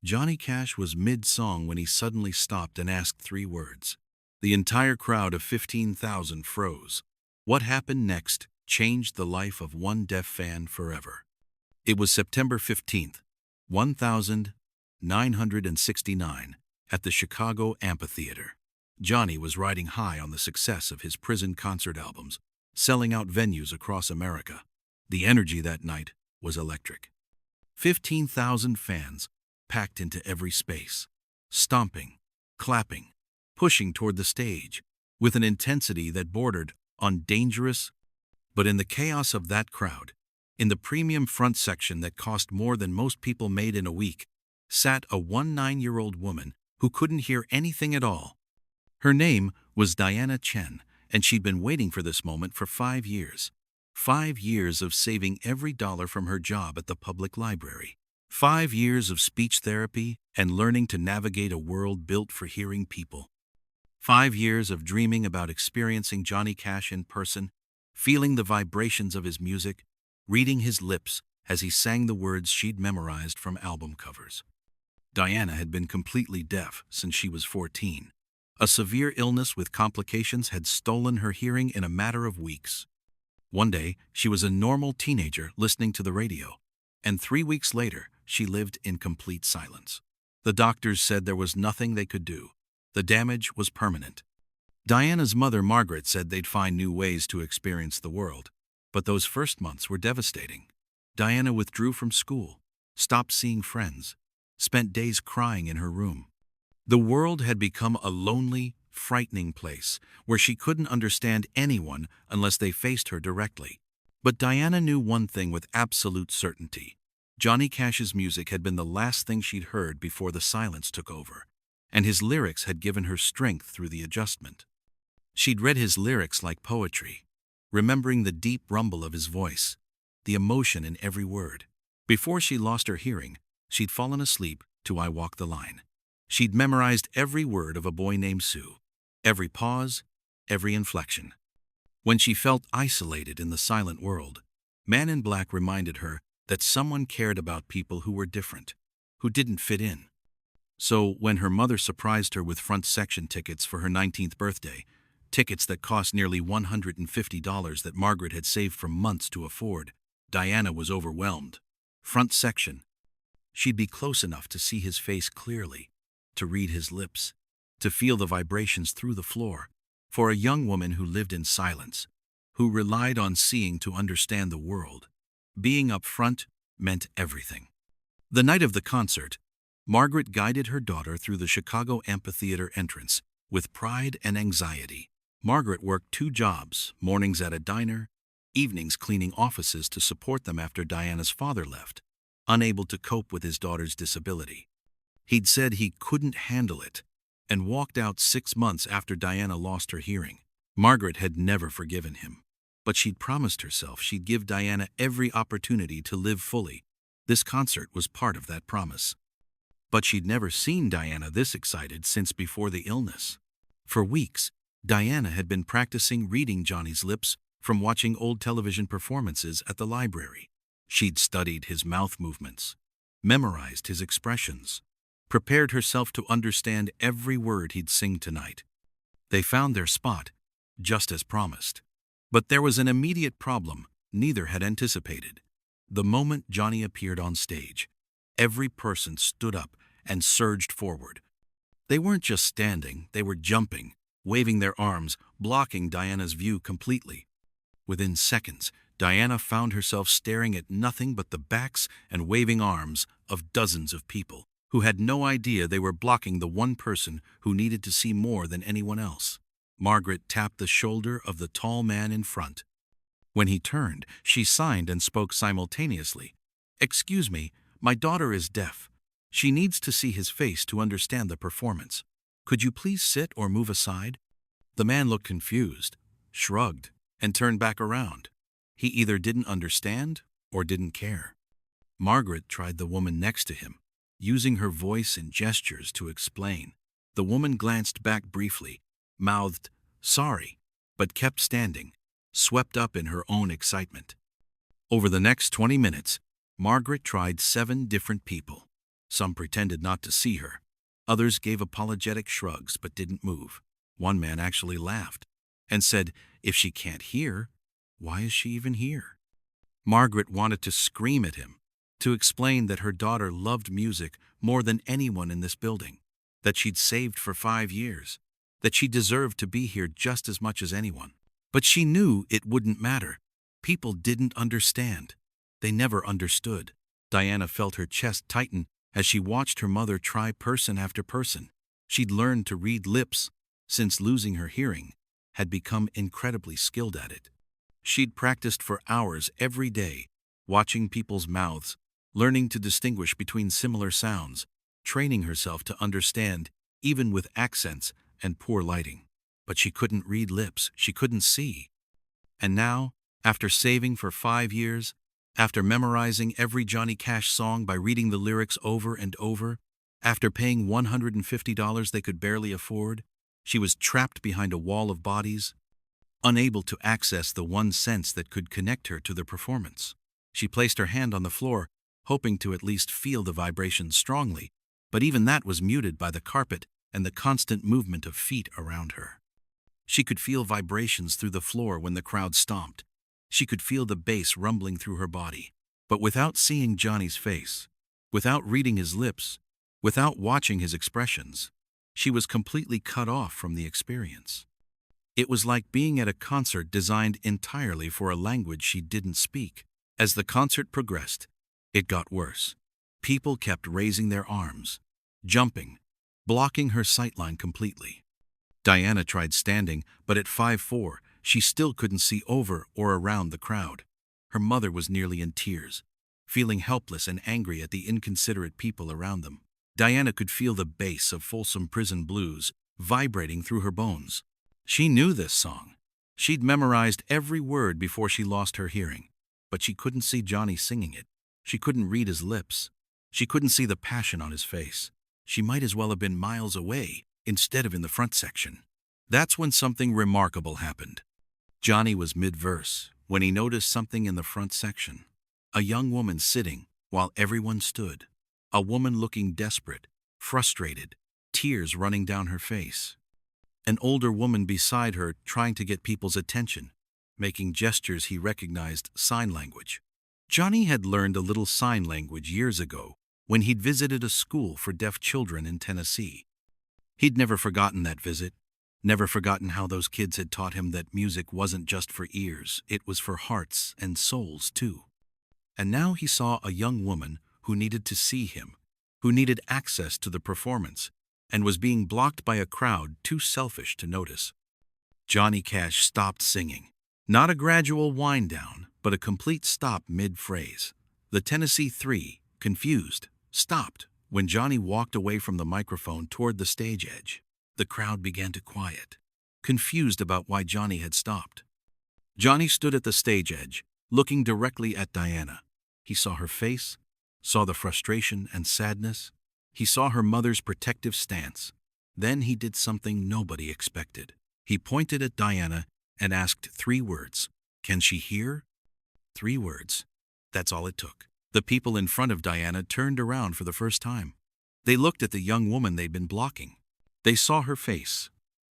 Johnny Cash was mid-song when he suddenly stopped and asked three words. The entire crowd of 15,000 froze. What happened next changed the life of one deaf fan forever. It was September 15th, 1969, at the Chicago Amphitheater. Johnny was riding high on the success of his prison concert albums, selling out venues across America. The energy that night was electric. 15,000 fans packed into every space, stomping, clapping, pushing toward the stage, with an intensity that bordered on dangerous. But in the chaos of that crowd, in the premium front section that cost more than most people made in a week, sat a 19-year-old woman who couldn't hear anything at all. Her name was Diana Chen, and she'd been waiting for this moment for 5 years. 5 years of saving every dollar from her job at the public library. 5 years of speech therapy and learning to navigate a world built for hearing people. 5 years of dreaming about experiencing Johnny Cash in person, feeling the vibrations of his music, reading his lips as he sang the words she'd memorized from album covers. Diana had been completely deaf since she was 14. A severe illness with complications had stolen her hearing in a matter of weeks. One day, she was a normal teenager listening to the radio, and 3 weeks later, she lived in complete silence. The doctors said there was nothing they could do. The damage was permanent. Diana's mother, Margaret, said they'd find new ways to experience the world, but those first months were devastating. Diana withdrew from school, stopped seeing friends, spent days crying in her room. The world had become a lonely, frightening place where she couldn't understand anyone unless they faced her directly. But Diana knew one thing with absolute certainty. Johnny Cash's music had been the last thing she'd heard before the silence took over, and his lyrics had given her strength through the adjustment. She'd read his lyrics like poetry, remembering the deep rumble of his voice, the emotion in every word. Before she lost her hearing, she'd fallen asleep to I Walk the Line. She'd memorized every word of A Boy Named Sue, every pause, every inflection. When she felt isolated in the silent world, Man in Black reminded her that someone cared about people who were different, who didn't fit in. So when her mother surprised her with front section tickets for her 19th birthday, tickets that cost nearly $150 that Margaret had saved for months to afford, Diana was overwhelmed. Front section. She'd be close enough to see his face clearly, to read his lips, to feel the vibrations through the floor. For a young woman who lived in silence, who relied on seeing to understand the world, being up front meant everything. The night of the concert, Margaret guided her daughter through the Chicago Amphitheater entrance with pride and anxiety. Margaret worked 2 jobs, mornings at a diner, evenings cleaning offices to support them after Diana's father left, unable to cope with his daughter's disability. He'd said he couldn't handle it and walked out 6 months after Diana lost her hearing. Margaret had never forgiven him, but she'd promised herself she'd give Diana every opportunity to live fully. This concert was part of that promise. But she'd never seen Diana this excited since before the illness. For weeks, Diana had been practicing reading Johnny's lips from watching old television performances at the library. She'd studied his mouth movements, memorized his expressions, prepared herself to understand every word he'd sing tonight. They found their spot, just as promised. But there was an immediate problem neither had anticipated. The moment Johnny appeared on stage, every person stood up and surged forward. They weren't just standing, they were jumping, waving their arms, blocking Diana's view completely. Within seconds, Diana found herself staring at nothing but the backs and waving arms of dozens of people who had no idea they were blocking the one person who needed to see more than anyone else. Margaret tapped the shoulder of the tall man in front. When he turned, she signed and spoke simultaneously. "Excuse me, my daughter is deaf. She needs to see his face to understand the performance. Could you please sit or move aside?" The man looked confused, shrugged, and turned back around. He either didn't understand or didn't care. Margaret tried the woman next to him, using her voice and gestures to explain. The woman glanced back briefly, mouthed, "Sorry," but kept standing, swept up in her own excitement. Over the next 20 minutes, Margaret tried 7 different people. Some pretended not to see her. Others gave apologetic shrugs but didn't move. One man actually laughed and said, "If she can't hear, why is she even here?" Margaret wanted to scream at him, to explain that her daughter loved music more than anyone in this building, that she'd saved for 5 years, that she deserved to be here just as much as anyone. But she knew it wouldn't matter. People didn't understand. They never understood. Diana felt her chest tighten as she watched her mother try person after person. She'd learned to read lips since losing her hearing, had become incredibly skilled at it. She'd practiced for hours every day, watching people's mouths, learning to distinguish between similar sounds, training herself to understand, even with accents and poor lighting. But she couldn't read lips, she couldn't see. And now, after saving for 5 years, after memorizing every Johnny Cash song by reading the lyrics over and over, after paying $150 they could barely afford, she was trapped behind a wall of bodies, unable to access the one sense that could connect her to the performance. She placed her hand on the floor, hoping to at least feel the vibrations strongly, but even that was muted by the carpet and the constant movement of feet around her. She could feel vibrations through the floor when the crowd stomped. She could feel the bass rumbling through her body. But without seeing Johnny's face, without reading his lips, without watching his expressions, she was completely cut off from the experience. It was like being at a concert designed entirely for a language she didn't speak. As the concert progressed, it got worse. People kept raising their arms, jumping, blocking her sightline completely. Diana tried standing, but at 5'4", she still couldn't see over or around the crowd. Her mother was nearly in tears, feeling helpless and angry at the inconsiderate people around them. Diana could feel the bass of Folsom Prison Blues vibrating through her bones. She knew this song. She'd memorized every word before she lost her hearing, but she couldn't see Johnny singing it. She couldn't read his lips. She couldn't see the passion on his face. She might as well have been miles away instead of in the front section. That's when something remarkable happened. Johnny was mid-verse when he noticed something in the front section. A young woman sitting while everyone stood. A woman looking desperate, frustrated, tears running down her face. An older woman beside her trying to get people's attention, making gestures he recognized sign language. Johnny had learned a little sign language years ago when he'd visited a school for deaf children in Tennessee. He'd never forgotten that visit, never forgotten how those kids had taught him that music wasn't just for ears, it was for hearts and souls too. And now he saw a young woman who needed to see him, who needed access to the performance, and was being blocked by a crowd too selfish to notice. Johnny Cash stopped singing. Not a gradual wind down, but a complete stop mid-phrase. The Tennessee Three, confused, stopped when Johnny walked away from the microphone toward the stage edge. The crowd began to quiet, confused about why Johnny had stopped. Johnny stood at the stage edge, looking directly at Diana. He saw her face, saw the frustration and sadness. He saw her mother's protective stance. Then he did something nobody expected. He pointed at Diana and asked 3 words. "Can she hear?" 3 words. That's all it took. The people in front of Diana turned around for the first time. They looked at the young woman they'd been blocking. They saw her face.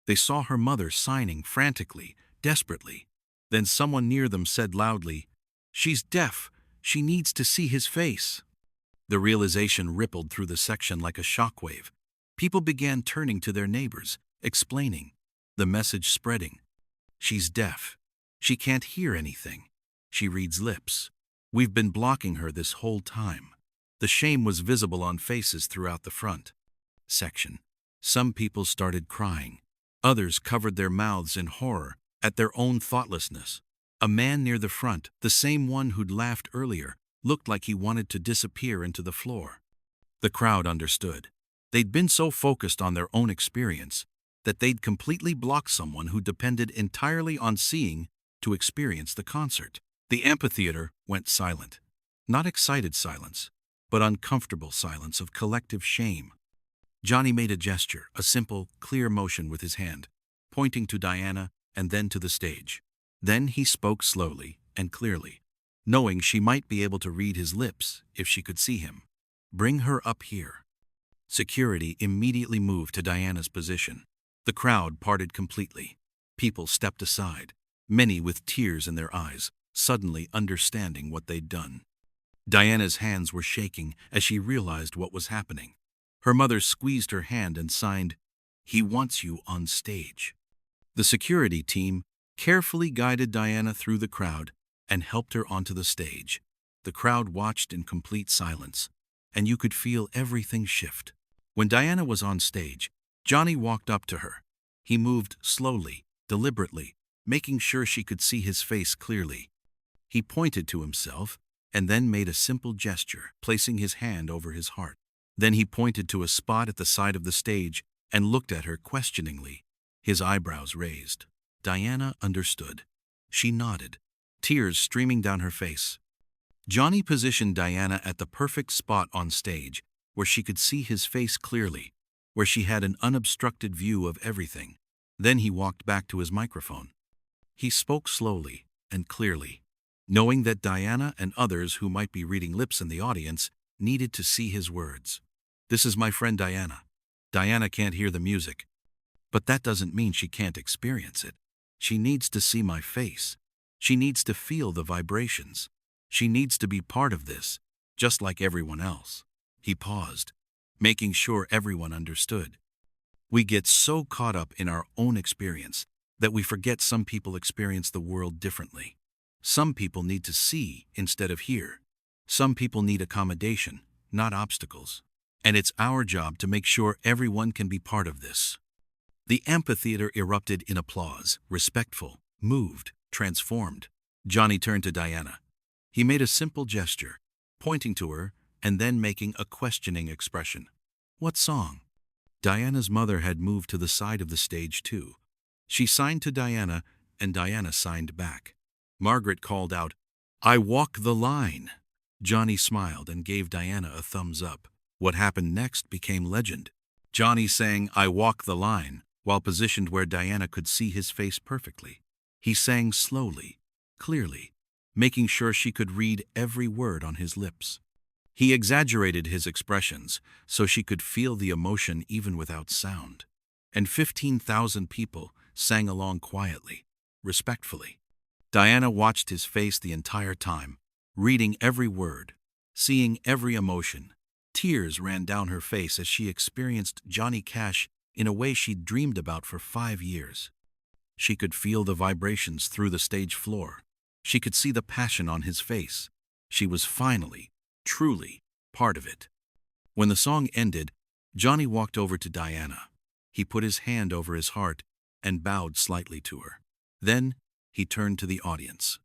They saw her mother signing frantically, desperately. Then someone near them said loudly, "She's deaf. She needs to see his face." The realization rippled through the section like a shockwave. People began turning to their neighbors, explaining. The message spreading. "She's deaf. She can't hear anything. She reads lips. We've been blocking her this whole time." The shame was visible on faces throughout the front section. Some people started crying. Others covered their mouths in horror at their own thoughtlessness. A man near the front, the same one who'd laughed earlier, looked like he wanted to disappear into the floor. The crowd understood. They'd been so focused on their own experience that they'd completely blocked someone who depended entirely on seeing to experience the concert. The amphitheater went silent. Not excited silence, but uncomfortable silence of collective shame. Johnny made a gesture, a simple, clear motion with his hand, pointing to Diana and then to the stage. Then he spoke slowly and clearly, knowing she might be able to read his lips if she could see him. Bring her up here." Security immediately moved to Diana's position. The crowd parted completely. People stepped aside, many with tears in their eyes, suddenly understanding what they'd done. Diana's hands were shaking as she realized what was happening. Her mother squeezed her hand and signed, "He wants you on stage." The security team carefully guided Diana through the crowd and helped her onto the stage. The crowd watched in complete silence, and you could feel everything shift. When Diana was on stage, Johnny walked up to her. He moved slowly, deliberately, making sure she could see his face clearly. He pointed to himself and then made a simple gesture, placing his hand over his heart. Then he pointed to a spot at the side of the stage and looked at her questioningly, his eyebrows raised. Diana understood. She nodded, tears streaming down her face. Johnny positioned Diana at the perfect spot on stage, where she could see his face clearly, where she had an unobstructed view of everything. Then he walked back to his microphone. He spoke slowly and clearly, knowing that Diana and others who might be reading lips in the audience needed to see his words. "This is my friend Diana. Diana can't hear the music, but that doesn't mean she can't experience it. She needs to see my face. She needs to feel the vibrations. She needs to be part of this, just like everyone else." He paused, making sure everyone understood. We get so caught up in our own experience that we forget some people experience the world differently. Some people need to see instead of hear. Some people need accommodation, not obstacles. And it's our job to make sure everyone can be part of this. The amphitheater erupted in applause, respectful, moved, transformed. Johnny turned to Diana. He made a simple gesture, pointing to her and then making a questioning expression. "What song?" Diana's mother had moved to the side of the stage too. She signed to Diana, and Diana signed back. Margaret called out, "I walk the line." Johnny smiled and gave Diana a thumbs up. What happened next became legend. Johnny sang "I Walk the Line" while positioned where Diana could see his face perfectly. He sang slowly, clearly, making sure she could read every word on his lips. He exaggerated his expressions so she could feel the emotion even without sound. And 15,000 people sang along quietly, respectfully. Diana watched his face the entire time, reading every word, seeing every emotion. Tears ran down her face as she experienced Johnny Cash in a way she'd dreamed about for 5 years. She could feel the vibrations through the stage floor. She could see the passion on his face. She was finally, truly, part of it. When the song ended, Johnny walked over to Diana. He put his hand over his heart and bowed slightly to her. Then, he turned to the audience.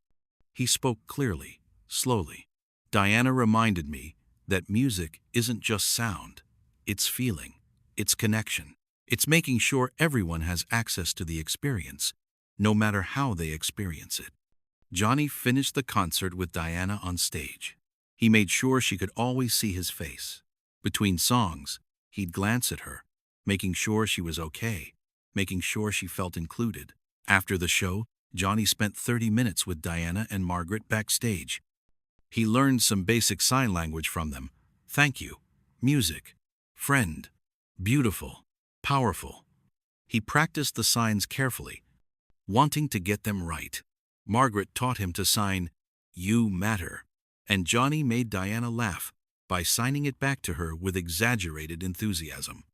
He spoke clearly, slowly. "Diana reminded me that music isn't just sound. It's feeling. It's connection. It's making sure everyone has access to the experience, no matter how they experience it." Johnny finished the concert with Diana on stage. He made sure she could always see his face. Between songs, he'd glance at her, making sure she was okay, making sure she felt included. After the show, Johnny spent 30 minutes with Diana and Margaret backstage. He learned some basic sign language from them. Thank you, music, friend, beautiful, powerful. He practiced the signs carefully, wanting to get them right. Margaret taught him to sign, "You matter," and Johnny made Diana laugh by signing it back to her with exaggerated enthusiasm.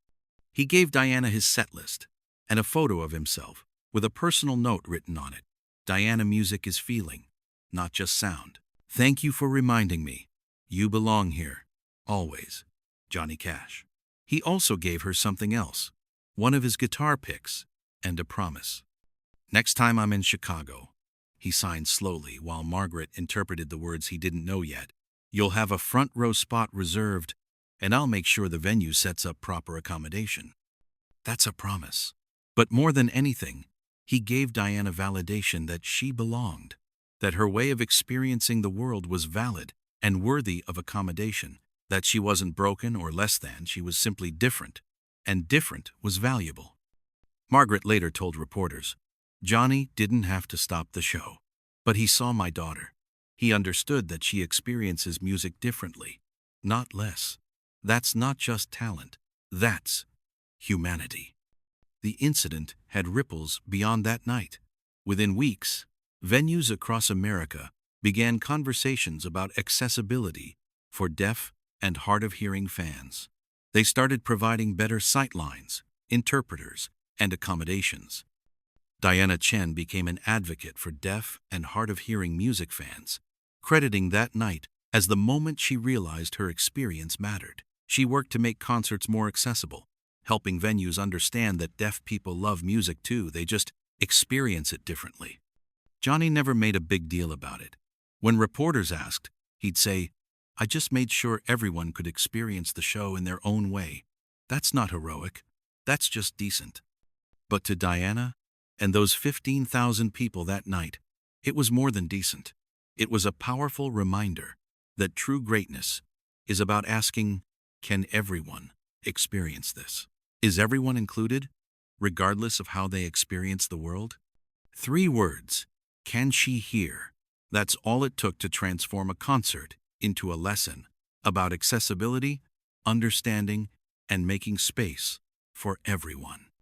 He gave Diana his set list and a photo of himself with a personal note written on it. "Diana, music is feeling, not just sound. Thank you for reminding me. You belong here, always. Johnny Cash." He also gave her something else, one of his guitar picks, and a promise. "Next time I'm in Chicago," he signed slowly while Margaret interpreted the words he didn't know yet, "you'll have a front row spot reserved, and I'll make sure the venue sets up proper accommodation." That's a promise. But more than anything, he gave Diana validation that she belonged, that her way of experiencing the world was valid and worthy of accommodation, that she wasn't broken or less than, she was simply different, and different was valuable. Margaret later told reporters, "Johnny didn't have to stop the show, but he saw my daughter. He understood that she experiences music differently, not less. That's not just talent, that's humanity. The incident had ripples beyond that night. Within weeks, venues across America began conversations about accessibility for deaf and hard-of-hearing fans. They started providing better sightlines, interpreters, and accommodations. Diana Chen became an advocate for deaf and hard-of-hearing music fans, crediting that night as the moment she realized her experience mattered. She worked to make concerts more accessible, helping venues understand that deaf people love music too, they just experience it differently. Johnny never made a big deal about it. When reporters asked, he'd say, "I just made sure everyone could experience the show in their own way. That's not heroic, that's just decent." But to Diana and those 15,000 people that night, it was more than decent. It was a powerful reminder that true greatness is about asking, can everyone experience this? Is everyone included, regardless of how they experience the world? 3 words, can she hear? That's all it took to transform a concert into a lesson about accessibility, understanding, and making space for everyone.